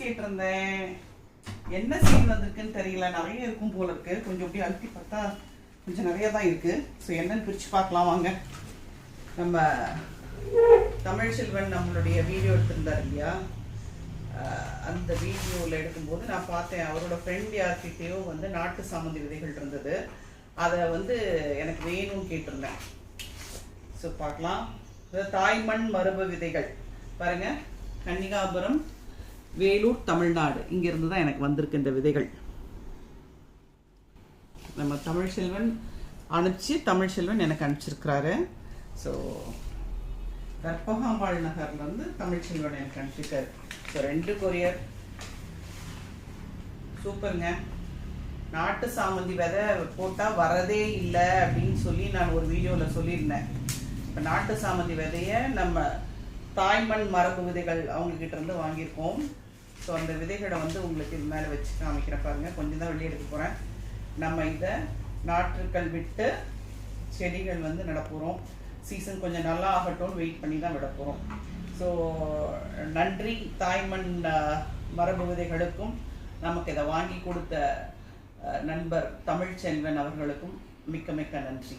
கேட்டிருந்தேன். என்ன சீன் வந்திருக்குன்னு தெரியல. நிறைய இருக்கும் போல இருக்கு. கொஞ்சம் அப்படியே அழுத்தி பார்த்தா கொஞ்சம் நிறைய தான் இருக்கு. ஸோ என்னன்னு பிரித்து பார்க்கலாம் வாங்க. நம்ம தமிழ் செல்வன் நம்மளுடைய வீடியோ எடுத்திருந்தார் இல்லையா, அந்த வீடியோவில் எடுக்கும்போது நான் பார்த்தேன் அவரோட ஃப்ரெண்ட் யார்கிட்டயோ வந்து நாட்டு சாமந்தி விதைகள் இருந்தது. அதை வந்து எனக்கு வேணும்னு கேட்டிருந்தேன். ஸோ பார்க்கலாம். தாய்மண் மரபு விதைகள் பாருங்க, கன்னிகாபுரம், வேலூர், தமிழ்நாடு, இங்கிருந்து தான் எனக்கு வந்திருக்கு இந்த விதைகள். நம்ம தமிழ் செல்வன் தமிழ் செல்வன் எனக்கு அனுப்பிச்சிருக்கிறாரு. ஸோ கற்பகாம்பாள் நகர்லேருந்து தமிழ் செல்வன் எனக்கு அனுப்பிச்சிருக்காரு. So 2 courier. சூப்பருங்க. நாட்டு சாமந்தி விதை போட்டால் வரதே இல்லை அப்படின்னு சொல்லி நான் ஒரு வீடியோவில் சொல்லியிருந்தேன். இப்போ நாட்டு சாமந்தி விதையை நம்ம தாய்மண் மரபு விதைகள் அவங்கக்கிட்ட இருந்து வாங்கியிருக்கோம். ஸோ அந்த விதைகளை வந்து உங்களுக்கு இது மேலே வச்சு காமிக்கிறேன் பாருங்க. கொஞ்சம் தான் வெளியே எடுக்க போகிறேன். நம்ம இதை நாற்றுக்கள் விட்டு செடிகள் வந்து நட போகிறோம். சீசன் கொஞ்சம் நல்லா ஆகட்டும்னு வெயிட் பண்ணி தான் விட போகிறோம். ஸோ நன்றி தாய்மண் மரபு விதைகளுக்கும் நமக்கு இதை வாங்கி கொடுத்த நண்பர் தமிழ் செல்வன் அவர்களுக்கும் மிக்க மிக்க நன்றி.